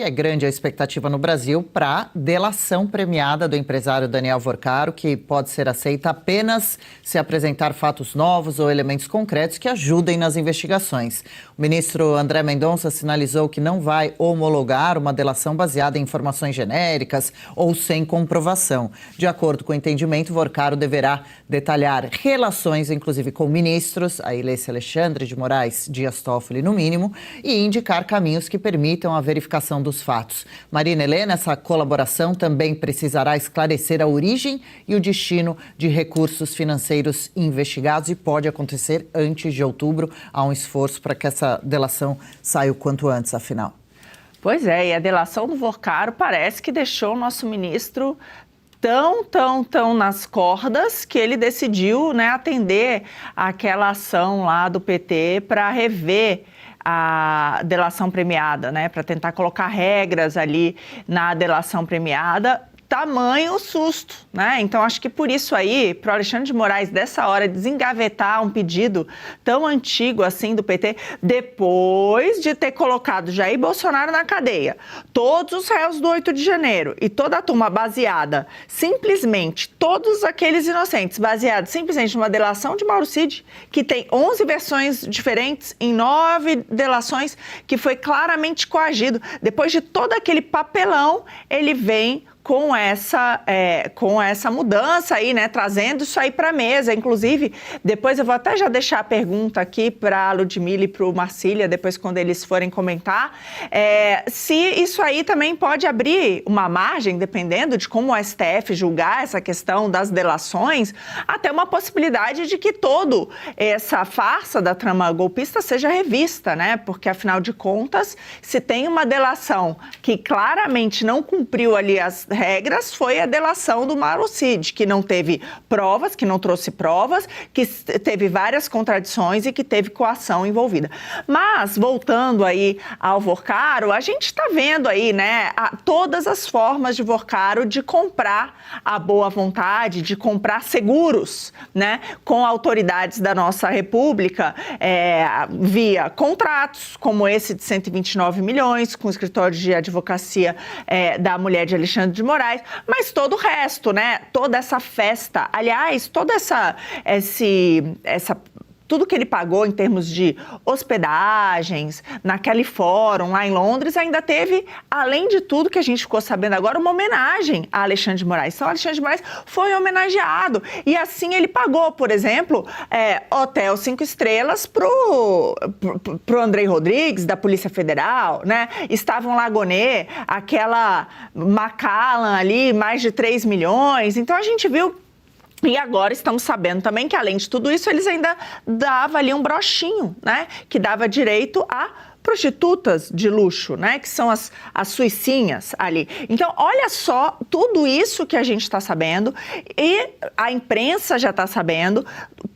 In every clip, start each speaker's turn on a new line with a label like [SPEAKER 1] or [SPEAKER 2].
[SPEAKER 1] é grande a expectativa no Brasil para a delação premiada do empresário Daniel Vorcaro, que pode ser aceita apenas se apresentar fatos novos ou elementos concretos que ajudem nas investigações. O ministro André Mendonça sinalizou que não vai homologar uma delação baseada em informações genéricas ou sem comprovação. De acordo com o entendimento, Vorcaro deverá detalhar relações, inclusive com ministros, a Ilêcia Alexandre de Moraes, Dias Toffoli no mínimo, e indicar caminhos que permitam a verificação dos fatos. Marina Helena, essa colaboração também precisará esclarecer a origem e o destino de recursos financeiros investigados e pode acontecer antes de outubro. Há um esforço para que essa delação saia o quanto antes, afinal.
[SPEAKER 2] Pois é, e a delação do Vorcaro parece que deixou o nosso ministro tão nas cordas que ele decidiu, atender àquela ação lá do PT para rever a delação premiada, para tentar colocar regras ali na delação premiada. Tamanho susto, Então, acho que por isso aí, para o Alexandre de Moraes, dessa hora, desengavetar um pedido tão antigo assim do PT, depois de ter colocado Jair Bolsonaro na cadeia, todos os réus do 8 de janeiro e toda a turma baseada, simplesmente, todos aqueles inocentes, baseados simplesmente numa delação de Mauro Cid, que tem 11 versões diferentes em 9 delações, que foi claramente coagido. Depois de todo aquele papelão, ele vem com essa mudança aí, trazendo isso aí para a mesa. Inclusive, depois eu vou até já deixar a pergunta aqui para a Ludmilla e para o Marcília, depois quando eles forem comentar, se isso aí também pode abrir uma margem, dependendo de como o STF julgar essa questão das delações, até uma possibilidade de que toda essa farsa da trama golpista seja revista, Porque, afinal de contas, se tem uma delação que claramente não cumpriu ali as regras, foi a delação do Mauro Cid, que não teve provas, que não trouxe provas, que teve várias contradições e que teve coação envolvida. Mas, voltando aí ao Vorcaro, a gente está vendo aí, todas as formas de Vorcaro de comprar a boa vontade, de comprar seguros, com autoridades da nossa República, via contratos, como esse de 129 milhões, com o escritório de advocacia da mulher de Alexandre de Moraes, mas todo o resto, toda essa festa, aliás, toda tudo que ele pagou em termos de hospedagens, naquele fórum lá em Londres, ainda teve, além de tudo que a gente ficou sabendo agora, uma homenagem a Alexandre de Moraes. Então, Alexandre de Moraes foi homenageado. E assim ele pagou, por exemplo, hotel 5 estrelas pro Andrei Rodrigues, da Polícia Federal, Estavam Lagonet, aquela Macallan ali, mais de 3 milhões. Então, a gente viu. E agora estamos sabendo também que, além de tudo isso, eles ainda davam ali um brochinho, que dava direito a prostitutas de luxo, que são as suicinhas ali. Então, olha só tudo isso que a gente está sabendo e a imprensa já está sabendo,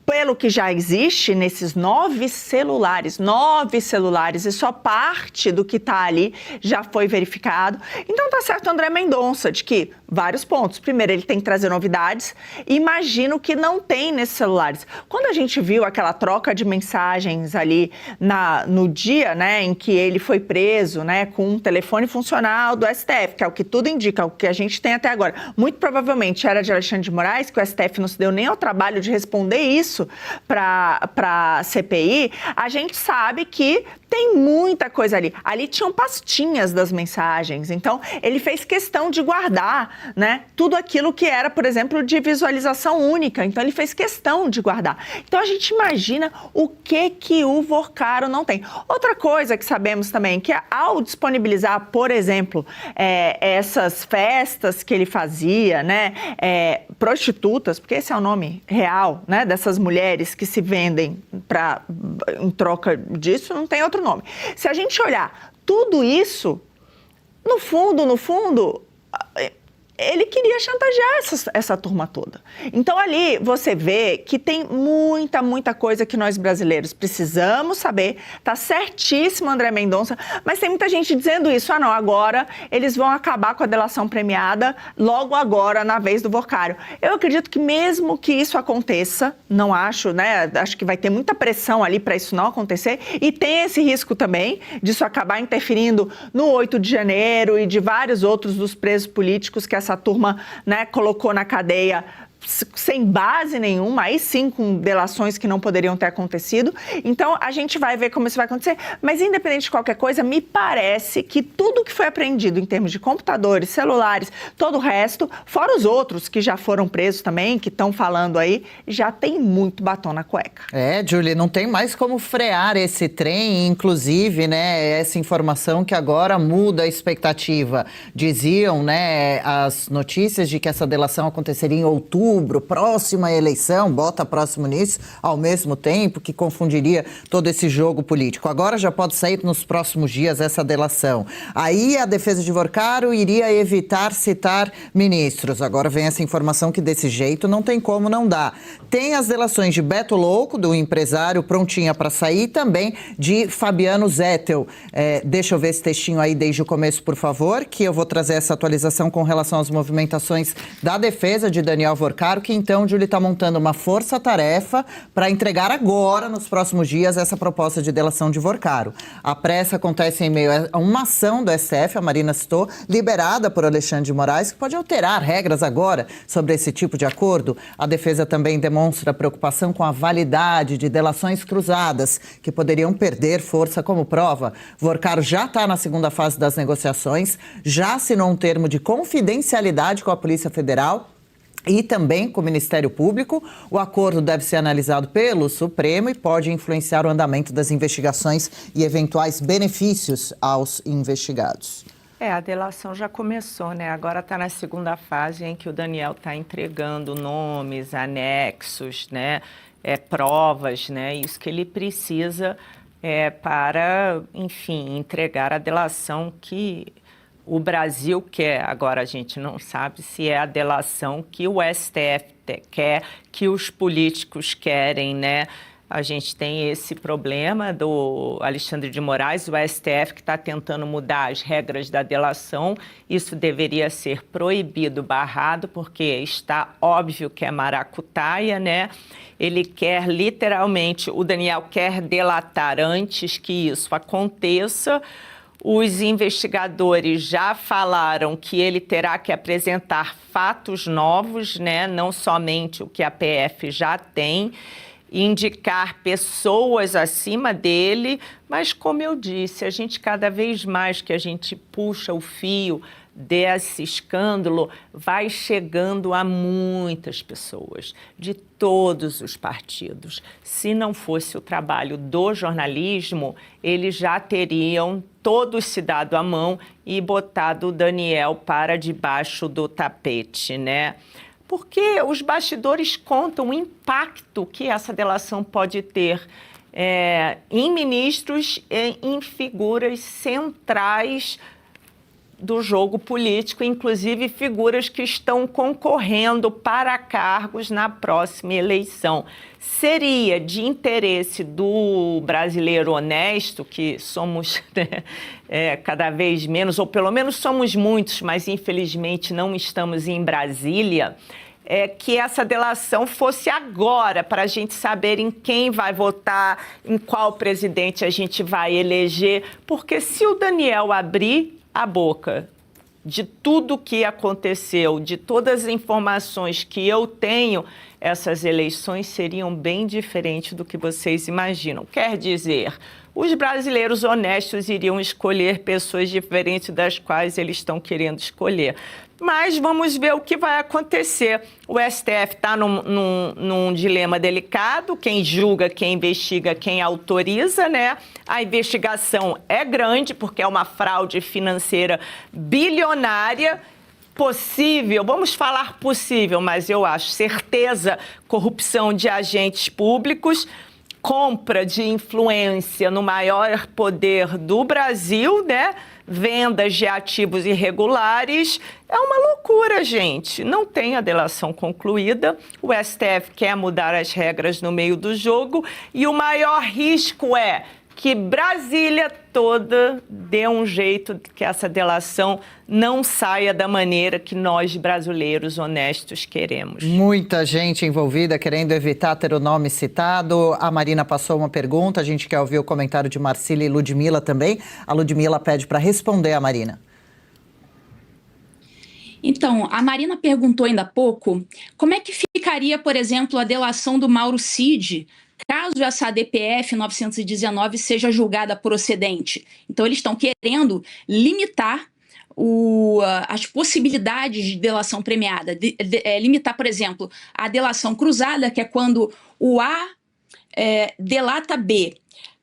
[SPEAKER 2] pelo que já existe nesses 9 celulares, e só parte do que está ali já foi verificado. Então, tá certo André Mendonça, de que vários pontos. Primeiro, ele tem que trazer novidades. Imagino que não tem nesses celulares. Quando a gente viu aquela troca de mensagens ali no dia, em que ele foi preso, com um telefone funcional do STF, que é o que tudo indica, o que a gente tem até agora. Muito provavelmente era de Alexandre de Moraes, que o STF não se deu nem ao trabalho de responder isso para a CPI. A gente sabe que tem muita coisa ali. Ali tinham pastinhas das mensagens. Então, ele fez questão de guardar, tudo aquilo que era, por exemplo, de visualização única. Então, ele fez questão de guardar. Então, a gente imagina o que o Vorcaro não tem. Outra coisa que sabemos também, que ao disponibilizar, por exemplo, essas festas que ele fazia, prostitutas, porque esse é o nome real, dessas mulheres que se vendem em troca disso, não tem outro nome. Se a gente olhar tudo isso, no fundo, ele queria chantagear essa turma toda. Então, ali você vê que tem muita coisa que nós brasileiros precisamos saber. Tá certíssimo, André Mendonça, mas tem muita gente dizendo isso. Ah, não, agora eles vão acabar com a delação premiada logo agora, na vez do Vocário. Eu acredito que mesmo que isso aconteça, não acho, né? Acho que vai ter muita pressão ali para isso não acontecer, e tem esse risco também disso acabar interferindo no 8 de janeiro e de vários outros dos presos políticos que essa turma, né, colocou na cadeia sem base nenhuma, aí sim com delações que não poderiam ter acontecido. Então, a gente vai ver como isso vai acontecer, mas independente de qualquer coisa, me parece que tudo que foi apreendido em termos de computadores, celulares, todo o resto, fora os outros que já foram presos também, que estão falando aí, já tem muito batom na cueca.
[SPEAKER 1] Julie, não tem mais como frear esse trem, inclusive, né, essa informação que agora muda a expectativa. Diziam, né, as notícias de que essa delação aconteceria em outubro, próxima eleição, bota próximo nisso, ao mesmo tempo, que confundiria todo esse jogo político. Agora já pode sair nos próximos dias essa delação. Aí a defesa de Vocário iria evitar citar ministros. Agora vem essa informação que desse jeito não tem como não dar. Tem as delações de Beto Louco, do empresário, prontinha para sair, e também de Fabiano Zettel. Deixa eu ver esse textinho aí desde o começo, por favor, que eu vou trazer essa atualização com relação às movimentações da defesa de Daniel Vocário, que então, Júlia, está montando uma força-tarefa para entregar agora, nos próximos dias, essa proposta de delação de Vocário. A pressa acontece em meio a uma ação do STF, a Marina citou, liberada por Alexandre de Moraes, que pode alterar regras agora sobre esse tipo de acordo. A defesa também demonstra preocupação com a validade de delações cruzadas, que poderiam perder força como prova. Vocário já está na segunda fase das negociações, já assinou um termo de confidencialidade com a Polícia Federal e também com o Ministério Público. O acordo deve ser analisado pelo Supremo e pode influenciar o andamento das investigações e eventuais benefícios aos investigados.
[SPEAKER 3] A delação já começou, né? Agora está na segunda fase em que o Daniel está entregando nomes, anexos, né? Provas, né? Isso que ele precisa para, enfim, entregar a delação que o Brasil quer. Agora a gente não sabe se é a delação que o STF quer, que os políticos querem, né? A gente tem esse problema do Alexandre de Moraes, o STF que está tentando mudar as regras da delação. Isso deveria ser proibido, barrado, porque está óbvio que é maracutaia, né? Ele quer literalmente, o Daniel quer delatar antes que isso aconteça. Os investigadores já falaram que ele terá que apresentar fatos novos, né? Não somente o que a PF já tem, indicar pessoas acima dele, mas como eu disse, a gente cada vez mais que a gente puxa o fio desse escândalo, vai chegando a muitas pessoas de todos os partidos. Se não fosse o trabalho do jornalismo, eles já teriam todos se dado a mão e botado o Daniel para debaixo do tapete, né? Porque os bastidores contam o impacto que essa delação pode ter em ministros e em figuras centrais do jogo político, inclusive figuras que estão concorrendo para cargos na próxima eleição. Seria de interesse do brasileiro honesto, que somos cada vez menos, ou pelo menos somos muitos, mas infelizmente não estamos em Brasília, que essa delação fosse agora, para a gente saber em quem vai votar, em qual presidente a gente vai eleger, porque se o Daniel abrir a boca de tudo que aconteceu, de todas as informações que eu tenho, essas eleições seriam bem diferentes do que vocês imaginam. Quer dizer, os brasileiros honestos iriam escolher pessoas diferentes das quais eles estão querendo escolher. Mas vamos ver o que vai acontecer. O STF está num dilema delicado, quem julga, quem investiga, quem autoriza, né? A investigação é grande, porque é uma fraude financeira bilionária, possível, vamos falar possível, mas eu acho, certeza, corrupção de agentes públicos, compra de influência no maior poder do Brasil, né? vendas de ativos irregulares. É uma loucura, gente. Não tem a delação concluída. O STF quer mudar as regras no meio do jogo e o maior risco é que Brasília toda dê um jeito de que essa delação não saia da maneira que nós, brasileiros honestos, queremos.
[SPEAKER 1] Muita gente envolvida querendo evitar ter o nome citado. A Marina passou uma pergunta, a gente quer ouvir o comentário de Marcília e Ludmila também. A Ludmila pede para responder a Marina.
[SPEAKER 4] Então, a Marina perguntou ainda há pouco como é que ficaria, por exemplo, a delação do Mauro Cid, caso essa ADPF 919 seja julgada procedente. Então, eles estão querendo limitar as possibilidades de delação premiada. Limitar, por exemplo, a delação cruzada, que é quando o A delata B.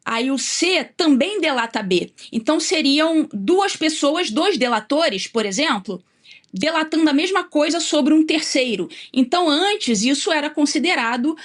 [SPEAKER 4] Aí o C também delata B. Então, seriam duas pessoas, dois delatores, por exemplo, delatando a mesma coisa sobre um terceiro. Então, antes, isso era considerado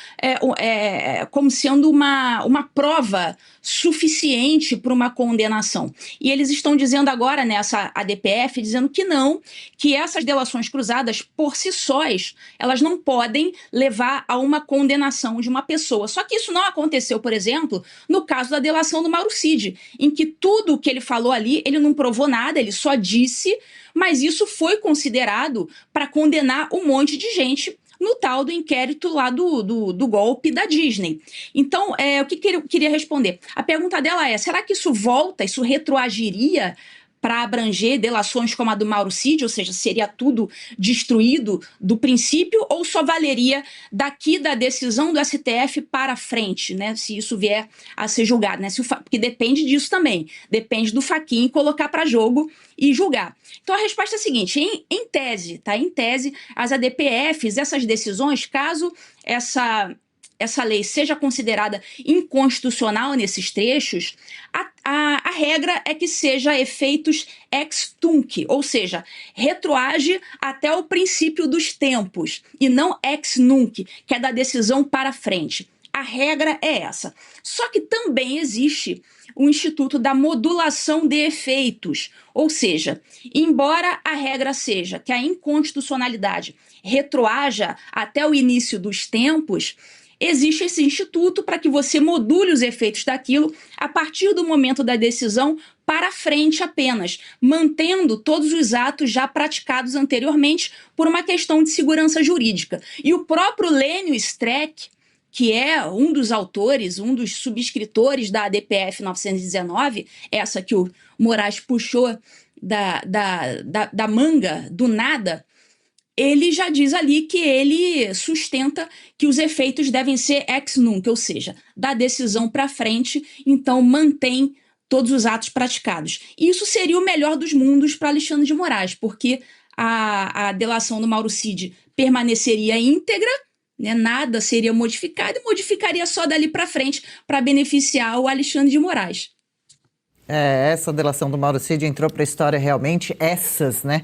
[SPEAKER 4] como sendo uma prova suficiente para uma condenação. E eles estão dizendo agora, nessa ADPF, dizendo que não, que essas delações cruzadas, por si sós, elas não podem levar a uma condenação de uma pessoa. Só que isso não aconteceu, por exemplo, no caso da delação do Mauro Cid, em que tudo o que ele falou ali, ele não provou nada, ele só disse, mas isso foi considerado para condenar um monte de gente no tal do inquérito lá do golpe da Disney. Então, o que eu queria responder? A pergunta dela é, será que isso retroagiria para abranger delações como a do Mauro Cid, ou seja, seria tudo destruído do princípio, ou só valeria daqui da decisão do STF para frente, né, se isso vier a ser julgado, né, porque depende disso também, depende do Fachin colocar para jogo e julgar. Então a resposta é a seguinte, em tese, as ADPFs, essas decisões, caso essa lei seja considerada inconstitucional nesses trechos, a regra é que seja efeitos ex tunc, ou seja, retroage até o princípio dos tempos, e não ex nunc, que é da decisão para frente. A regra é essa. Só que também existe o instituto da modulação de efeitos, ou seja, embora a regra seja que a inconstitucionalidade retroaja até o início dos tempos, existe esse instituto para que você module os efeitos daquilo a partir do momento da decisão para frente apenas, mantendo todos os atos já praticados anteriormente por uma questão de segurança jurídica. E o próprio Lênio Streck, que é um dos autores, um dos subscritores da ADPF 919, essa que o Moraes puxou da manga, do nada, ele já diz ali que ele sustenta que os efeitos devem ser ex nunc, ou seja, da decisão para frente, então mantém todos os atos praticados. E isso seria o melhor dos mundos para Alexandre de Moraes, porque a delação do Mauro Cid permaneceria íntegra, né, nada seria modificado e modificaria só dali para frente para beneficiar o Alexandre de Moraes.
[SPEAKER 1] Essa delação do Mauro Cid entrou para a história realmente, né?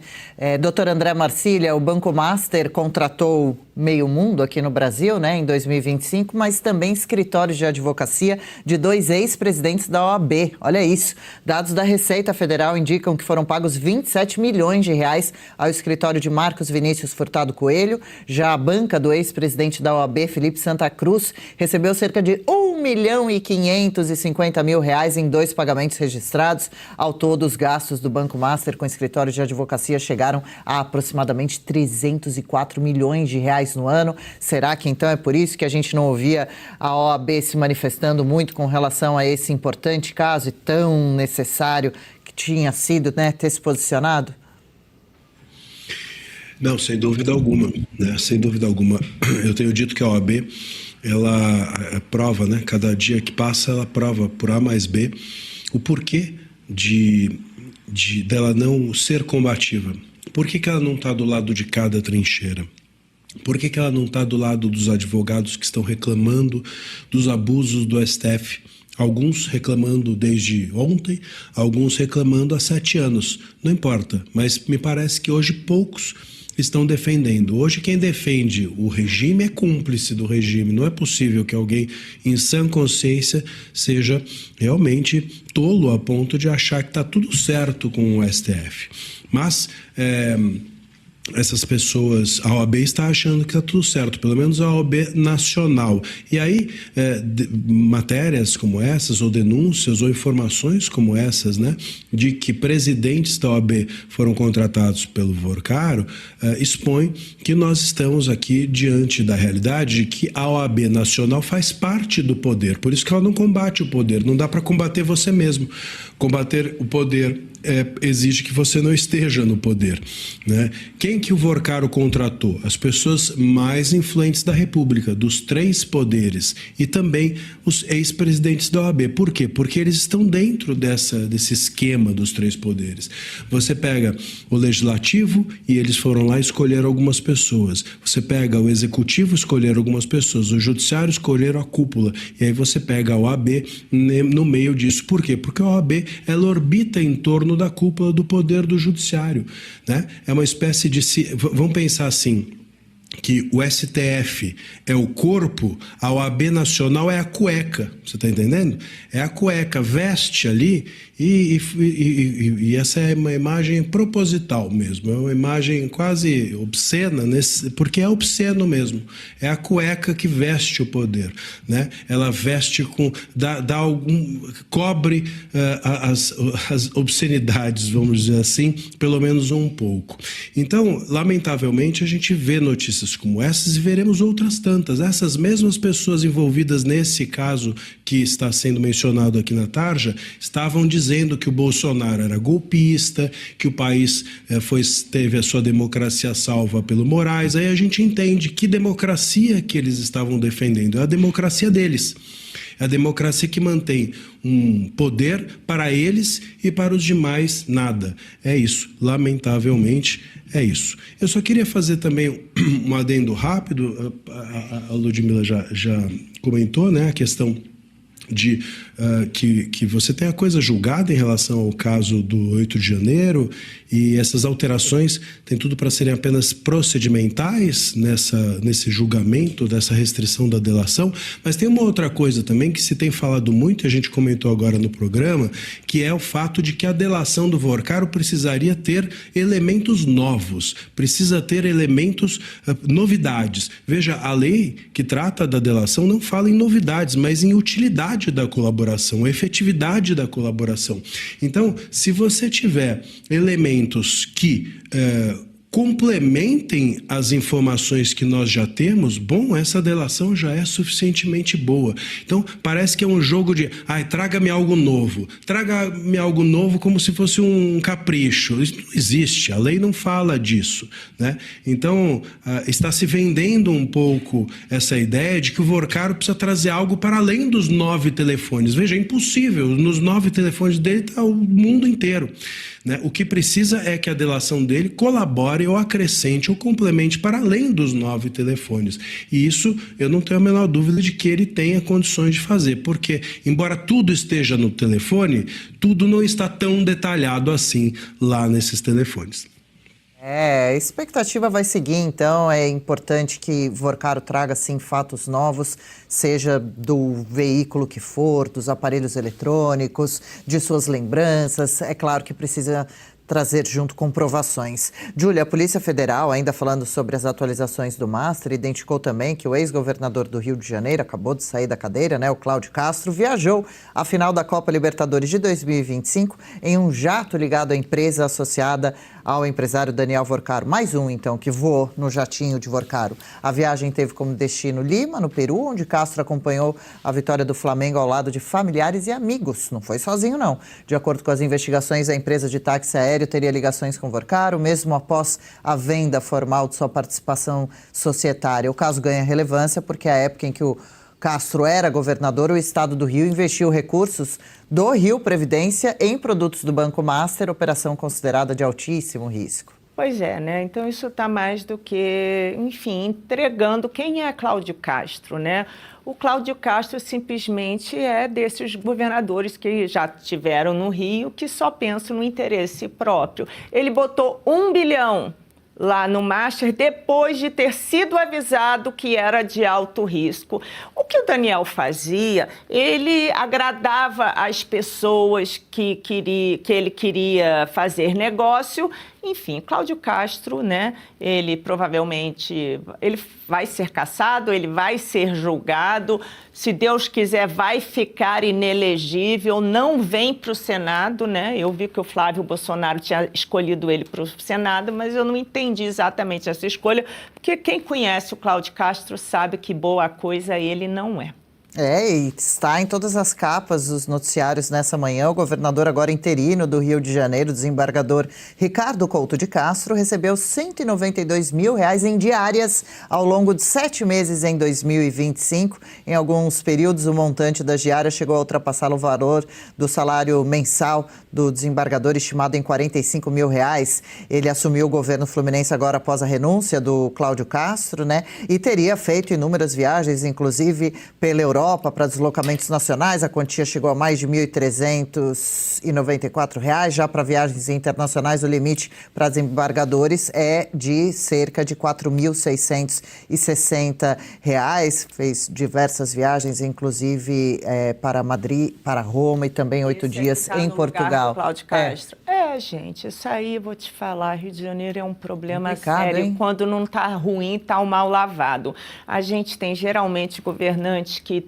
[SPEAKER 1] Doutor André Marcília, o Banco Master contratou meio mundo aqui no Brasil, né, em 2025, mas também escritórios de advocacia de 2 ex-presidentes da OAB. Olha isso. Dados da Receita Federal indicam que foram pagos 27 milhões de reais ao escritório de Marcos Vinícius Furtado Coelho. Já a banca do ex-presidente da OAB, Felipe Santa Cruz, recebeu cerca de 1.550.000 reais em 2 pagamentos registrados. Ao todo, os gastos do Banco Master com escritórios de advocacia chegaram a aproximadamente 304 milhões de reais no ano. Será que então é por isso que a gente não ouvia a OAB se manifestando muito com relação a esse importante caso e tão necessário que tinha sido, né, ter se posicionado?
[SPEAKER 5] Não, sem dúvida alguma, né? Sem dúvida alguma. Eu tenho dito que a OAB, ela prova, né? Cada dia que passa, ela prova por A mais B o porquê dela não ser combativa. Por que ela não está do lado de cada trincheira? Por que ela não está do lado dos advogados que estão reclamando dos abusos do STF? Alguns reclamando desde ontem, alguns reclamando há 7 anos. Não importa, mas me parece que hoje poucos estão defendendo. Hoje quem defende o regime é cúmplice do regime. Não é possível que alguém em sã consciência seja realmente tolo a ponto de achar que está tudo certo com o STF. Mas essas pessoas, a OAB está achando que está tudo certo, pelo menos a OAB nacional. E aí, matérias como essas, ou denúncias, ou informações como essas, né, de que presidentes da OAB foram contratados pelo Vorcaro, expõe que nós estamos aqui diante da realidade de que a OAB nacional faz parte do poder. Por isso que ela não combate o poder. Não dá para combater você mesmo. Combater o poder exige que você não esteja no poder, né? Quem que o Vorcaro contratou? As pessoas mais influentes da República, dos 3 poderes, e também os ex-presidentes da OAB. Por quê? Porque eles estão dentro desse esquema dos 3 poderes. Você pega o Legislativo e eles foram lá escolher algumas pessoas. Você pega o Executivo, escolher algumas pessoas. O Judiciário escolheram a cúpula. E aí você pega a OAB no meio disso. Por quê? Porque a OAB, ela orbita em torno da cúpula do poder do judiciário, né? É uma espécie de... Vamos pensar assim, que o STF é o corpo, a OAB Nacional é a cueca, você está entendendo? É a cueca, veste ali e essa é uma imagem proposital mesmo, é uma imagem quase obscena, porque é obsceno mesmo, é a cueca que veste o poder, né? Ela veste cobre as obscenidades, vamos dizer assim, pelo menos um pouco. Então, lamentavelmente, a gente vê notícias como essas e veremos outras tantas. Essas mesmas pessoas envolvidas nesse caso que está sendo mencionado aqui na tarja estavam dizendo que o Bolsonaro era golpista, que o país teve a sua democracia salva pelo Moraes. Aí a gente entende que democracia que eles estavam defendendo. É a democracia deles. É a democracia que mantém um poder para eles e para os demais nada. É isso. Lamentavelmente, é isso. Eu só queria fazer também um adendo rápido. A Ludmila já comentou, né, a questão de que você tem a coisa julgada em relação ao caso do 8 de janeiro e essas alterações têm tudo para serem apenas procedimentais nesse julgamento dessa restrição da delação, mas tem uma outra coisa também que se tem falado muito e a gente comentou agora no programa, que é o fato de que a delação do Vorcaro precisaria ter elementos novos, precisa ter elementos, novidades. Veja, a lei que trata da delação não fala em novidades, mas em utilidade da colaboração, a efetividade da colaboração. Então, se você tiver elementos que complementem as informações que nós já temos, bom, essa delação já é suficientemente boa. Então, parece que é um jogo de, traga-me algo novo. Traga-me algo novo como se fosse um capricho. Isso não existe, a lei não fala disso, né? Então, está se vendendo um pouco essa ideia de que o Vorcaro precisa trazer algo para além dos 9 telefones. Veja, é impossível. Nos 9 telefones dele está o mundo inteiro, né? O que precisa é que a delação dele colabore ou acrescente ou complemente para além dos 9 telefones. E isso eu não tenho a menor dúvida de que ele tenha condições de fazer, porque embora tudo esteja no telefone, tudo não está tão detalhado assim lá nesses telefones.
[SPEAKER 1] A expectativa vai seguir, então é importante que Vorcaro traga, sim, fatos novos, seja do veículo que for, dos aparelhos eletrônicos, de suas lembranças. É claro que precisa trazer junto comprovações. Júlia, a Polícia Federal, ainda falando sobre as atualizações do Master, identificou também que o ex-governador do Rio de Janeiro, acabou de sair da cadeira, né, o Cláudio Castro, viajou à final da Copa Libertadores de 2025 em um jato ligado à empresa associada ao empresário Daniel Vorcaro. Mais um, então, que voou no jatinho de Vorcaro. A viagem teve como destino Lima, no Peru, onde Castro acompanhou a vitória do Flamengo ao lado de familiares e amigos. Não foi sozinho, não. De acordo com as investigações, a empresa de táxi aéreo teria ligações com Vorcaro, mesmo após a venda formal de sua participação societária. O caso ganha relevância porque a época em que o Castro era governador, o estado do Rio investiu recursos do Rio Previdência em produtos do Banco Master, operação considerada de altíssimo risco.
[SPEAKER 3] Pois é, né? Então isso está mais do que, enfim, entregando quem é Cláudio Castro, né? O Cláudio Castro simplesmente é desses governadores que já tiveram no Rio, que só pensam no interesse próprio. Ele botou 1 bilhão lá no Master, depois de ter sido avisado que era de alto risco. O que o Daniel fazia, ele agradava as pessoas que ele queria fazer negócio. Enfim, Cláudio Castro, né, ele provavelmente ele vai ser cassado, ele vai ser julgado, se Deus quiser vai ficar inelegível, não vem para o Senado, né? Eu vi que o Flávio Bolsonaro tinha escolhido ele para o Senado, mas eu não entendi exatamente essa escolha, porque quem conhece o Cláudio Castro sabe que boa coisa ele não é.
[SPEAKER 1] E está em todas as capas dos noticiários nessa manhã. O governador agora interino do Rio de Janeiro, desembargador Ricardo Couto de Castro, recebeu R$192 mil em diárias ao longo de 7 meses em 2025. Em alguns períodos, o montante das diárias chegou a ultrapassar o valor do salário mensal do desembargador, estimado em R$45 mil. Ele assumiu o governo fluminense agora após a renúncia do Cláudio Castro, né? E teria feito inúmeras viagens, inclusive pela Europa, para deslocamentos nacionais. A quantia chegou a mais de R$ 1.394. Já para viagens internacionais, o limite para desembargadores é de cerca de R$ 4.660. Fez diversas viagens, inclusive para Madrid, para Roma e também 8 dias em Portugal.
[SPEAKER 3] Cláudio Castro. Gente, isso aí, vou te falar, Rio de Janeiro é um problema
[SPEAKER 1] complicado,
[SPEAKER 3] sério.
[SPEAKER 1] Hein?
[SPEAKER 3] Quando não está ruim, está o mal lavado. A gente tem geralmente governantes que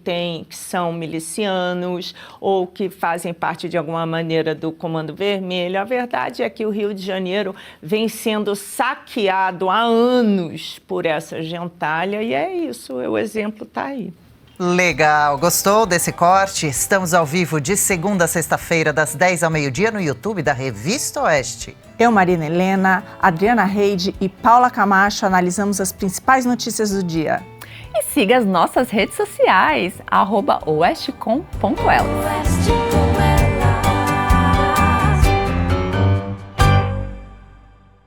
[SPEAKER 3] são milicianos ou que fazem parte de alguma maneira do Comando Vermelho. A verdade é que o Rio de Janeiro vem sendo saqueado há anos por essa gentalha e é isso, o exemplo está aí.
[SPEAKER 1] Legal, gostou desse corte? Estamos ao vivo de segunda a sexta-feira, das 10 ao meio-dia, no YouTube da Revista Oeste.
[SPEAKER 2] Eu, Marina Helena, Adriana Reide e Paula Camacho analisamos as principais notícias do dia.
[SPEAKER 6] E siga as nossas redes sociais, @oestcom.elas.